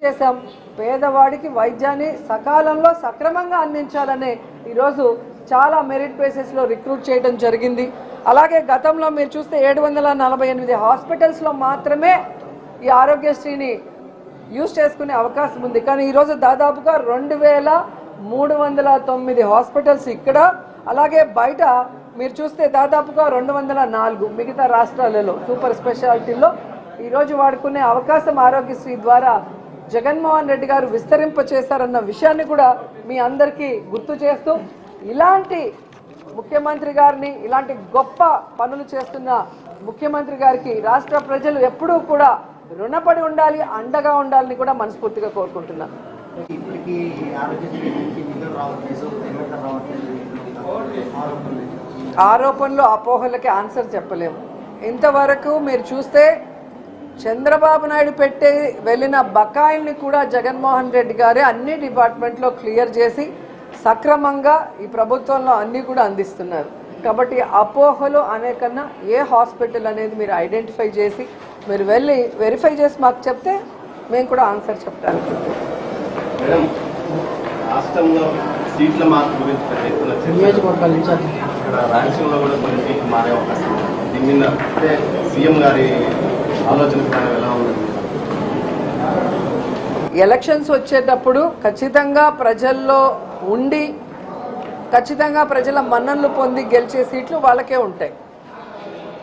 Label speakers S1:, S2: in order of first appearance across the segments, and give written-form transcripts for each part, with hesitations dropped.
S1: చేశాం. పేదవాడికి వైద్యాన్ని సకాలంలో సక్రమంగా అందించాలనే ఈరోజు చాలా మెరిట్ బేసిస్లో రిక్రూట్ చేయడం జరిగింది. అలాగే గతంలో మీరు చూస్తే 748 హాస్పిటల్స్లో మాత్రమే ఈ ఆరోగ్యశ్రీని యూజ్ చేసుకునే అవకాశం ఉంది. కానీ ఈరోజు దాదాపుగా 2309 హాస్పిటల్స్ ఇక్కడ, అలాగే బయట మీరు చూస్తే దాదాపుగా 204 మిగతా రాష్ట్రాలలో సూపర్ స్పెషాలిటీల్లో ఈరోజు వాడుకునే అవకాశం ఆరోగ్యశ్రీ ద్వారా జగన్మోహన్ రెడ్డి గారు విస్తరింపచేశారన్న విషయాన్ని కూడా మీ అందరికీ గుర్తు చేస్తూ, ఇలాంటి ముఖ్యమంత్రి గారిని, ఇలాంటి గొప్ప పనులు చేస్తున్న ముఖ్యమంత్రి గారికి రాష్ట్ర ప్రజలు ఎప్పుడూ కూడా రుణపడి ఉండాలి, అండగా ఉండాలని కూడా మనస్ఫూర్తిగా కోరుకుంటున్నాను. ఆరోపణలు అపోహలకి ఆన్సర్ చెప్పలేము. ఇంతవరకు మీరు చూస్తే చంద్రబాబు నాయుడు పెట్టి వెళ్ళిన బకాయిల్ని కూడా జగన్మోహన్ రెడ్డి గారే అన్ని డిపార్ట్మెంట్లో క్లియర్ చేసి సక్రమంగా ఈ ప్రభుత్వంలో అన్నీ కూడా అందిస్తున్నారు. కాబట్టి అపోహలు అనే కన్నా ఏ హాస్పిటల్ అనేది మీరు ఐడెంటిఫై చేసి మీరు వెళ్ళి వెరిఫై చేసి మాకు చెప్తే మేము కూడా ఆన్సర్ చెప్తాను.
S2: రాష్ట్రంలో సీట్ల మార్పు గురించి రాయలసీమలో కూడా కొన్ని సీట్లు మారే అవకాశం ఉంది. దీని మీద అంటే సీఎం గారి ఆలోచన ఎలా ఉంది?
S1: ఎలక్షన్స్ వచ్చేటప్పుడు ఖచ్చితంగా ప్రజల్లో ఉండి ఖచ్చితంగా ప్రజల మన్ననలు పొంది గెలిచే సీట్లు వాళ్ళకే ఉంటాయి.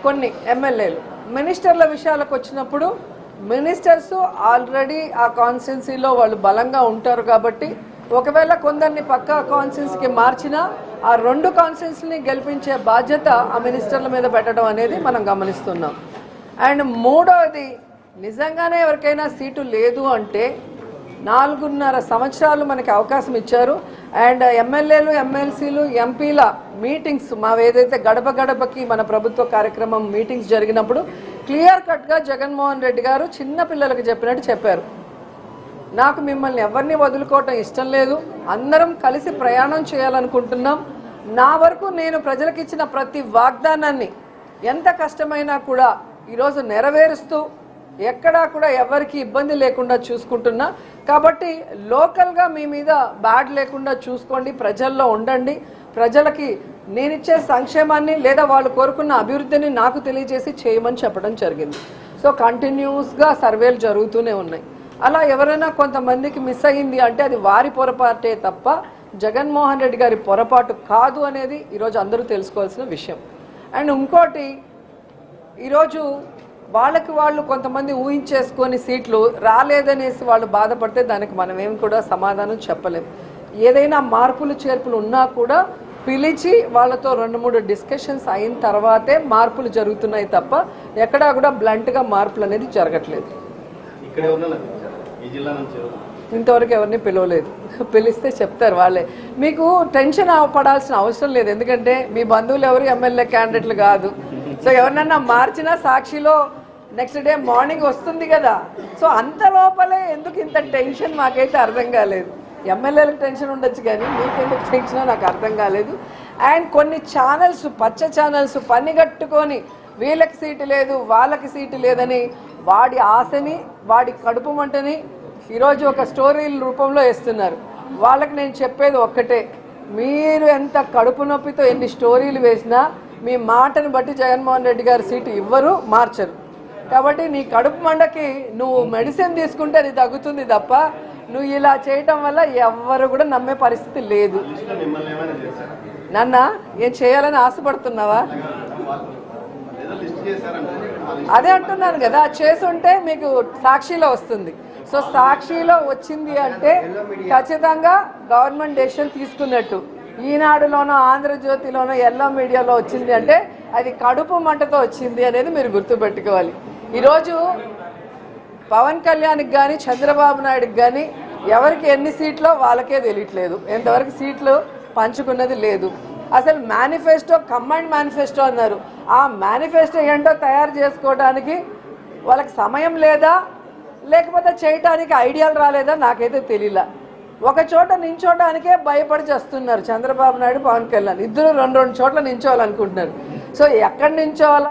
S1: కొన్ని ఎమ్మెల్యేలు మినిస్టర్ల విషయాలకు వచ్చినప్పుడు మినిస్టర్స్ ఆల్రెడీ ఆ కాన్స్టిట్యున్సీలో వాళ్ళు బలంగా ఉంటారు. కాబట్టి ఒకవేళ కొందరిని పక్కా కాన్స్టిట్యున్సీకి మార్చినా ఆ 2 కాన్స్టిట్యున్సీని గెలిపించే బాధ్యత ఆ మినిస్టర్ల మీద పెట్టడం అనేది మనం గమనిస్తున్నాం. అండ్ మూడవది, నిజంగానే ఎవరికైనా సీటు లేదు అంటే 4.5 సంవత్సరాలు మనకి అవకాశం ఇచ్చారు. అండ్ ఎమ్మెల్యేలు, ఎమ్మెల్సీలు, ఎంపీల మీటింగ్స్ ఏదైతే గడప గడపకి మన ప్రభుత్వ కార్యక్రమం మీటింగ్స్ జరిగినప్పుడు క్లియర్ కట్గా జగన్మోహన్ రెడ్డి గారు చిన్న పిల్లలకు చెప్పినట్టు చెప్పారు. నాకు మిమ్మల్ని ఎవరిని వదులుకోవటం ఇష్టం లేదు, అందరం కలిసి ప్రయాణం చేయాలనుకుంటున్నాం. నా వరకు నేను ప్రజలకు ఇచ్చిన ప్రతి వాగ్దానాన్ని ఎంత కష్టమైనా కూడా ఈరోజు నెరవేరుస్తూ ఎక్కడా కూడా ఎవరికి ఇబ్బంది లేకుండా చూసుకుంటున్నా. కాబట్టి లోకల్గా మీ మీద బ్యాడ్ లేకుండా చూసుకోండి, ప్రజల్లో ఉండండి, ప్రజలకి నేనిచ్చే సంక్షేమాన్ని లేదా వాళ్ళు కోరుకున్న అభివృద్ధిని నాకు తెలియజేసి చేయమని చెప్పడం జరిగింది. సో కంటిన్యూస్గా సర్వేలు జరుగుతూనే ఉన్నాయి. అలా ఎవరైనా కొంతమందికి మిస్ అయ్యింది అంటే అది వారి పొరపాటే తప్ప జగన్మోహన్ రెడ్డి గారి పొరపాటు కాదు అనేది ఈరోజు అందరూ తెలుసుకోవాల్సిన విషయం. అండ్ ఇంకోటి, ఈరోజు వాళ్ళకి వాళ్ళు కొంతమంది ఊహించేసుకొని సీట్లు రాలేదనేసి వాళ్ళు బాధపడితే దానికి మనం ఏం కూడా సమాధానం చెప్పలేం. ఏదైనా మార్పులు చేర్పులు ఉన్నా కూడా పిలిచి వాళ్ళతో 2-3 డిస్కషన్స్ అయిన తర్వాతే మార్పులు జరుగుతున్నాయి తప్ప ఎక్కడా కూడా బ్లంట్గా మార్పులు అనేది జరగట్లేదు. ఇంతవరకు ఎవరిని పిలవలేదు, పిలిస్తే చెప్తారు వాళ్ళే. మీకు టెన్షన్ పడాల్సిన అవసరం లేదు, ఎందుకంటే మీ బంధువులు ఎవరు ఎమ్మెల్యే క్యాండిడేట్లు కాదు. సో ఎవరినన్నా మార్చినా సాక్షిలో నెక్స్ట్ డే మార్నింగ్ వస్తుంది కదా. సో అంత లోపలే ఎందుకు ఇంత టెన్షన్ మాకైతే అర్థం కాలేదు. ఎమ్మెల్యేలకు టెన్షన్ ఉండొచ్చు కానీ మీకెందుకు టెన్షన్ నాకు అర్థం కాలేదు. అండ్ కొన్ని ఛానల్స్, పచ్చ ఛానల్స్ పనిగట్టుకొని వీళ్ళకి సీటు లేదు వాళ్ళకి సీటు లేదని వాడి ఆశని, వాడి కడుపు మంటని ఈరోజు ఒక స్టోరీల రూపంలో వేస్తున్నారు. వాళ్ళకి నేను చెప్పేది ఒక్కటే, మీరు ఎంత కడుపు నొప్పితో ఎన్ని స్టోరీలు వేసినా మీ మాటను బట్టి జగన్మోహన్ రెడ్డి గారి సీటు ఇవ్వరు, మార్చరు. కాబట్టి నీ కడుపు మండకి నువ్వు మెడిసిన్ తీసుకుంటే అది తగ్గుతుంది తప్ప నువ్వు ఇలా చేయటం వల్ల ఎవ్వరు కూడా నమ్మే పరిస్థితి లేదు. నన్న ఏం చేయాలని ఆశపడుతున్నావా? అదే అంటున్నాను కదా, చేసుంటే మీకు సాక్షిలో వస్తుంది. సో సాక్షిలో వచ్చింది అంటే ఖచ్చితంగా గవర్నమెంట్ డెసిషన్ తీసుకున్నట్టు. ఈనాడులోనో ఆంధ్రజ్యోతిలోనో ఎల్లో మీడియాలో వచ్చింది అంటే అది కడుపు మంటతో వచ్చింది అనేది మీరు గుర్తుపెట్టుకోవాలి. ఈరోజు పవన్ కళ్యాణ్కి కానీ చంద్రబాబు నాయుడుకి కానీ ఎవరికి ఎన్ని సీట్లో వాళ్ళకే తెలియట్లేదు, ఎంతవరకు సీట్లు పంచుకున్నది లేదు. అసలు మేనిఫెస్టో, కంబైన్డ్ మేనిఫెస్టో అన్నారు. ఆ మేనిఫెస్టో ఏంటో తయారు చేసుకోవడానికి వాళ్ళకి సమయం లేదా, లేకపోతే చేయటానికి ఐడియాలు రాలేదా నాకైతే తెలియలా. ఒక చోట నించోడానికే భయపడి చేస్తున్నారు చంద్రబాబు నాయుడు, పవన్ కళ్యాణ్ ఇద్దరు 2 చోట్ల నించోవాలనుకుంటున్నారు. సో ఎక్కడి నించోవాలా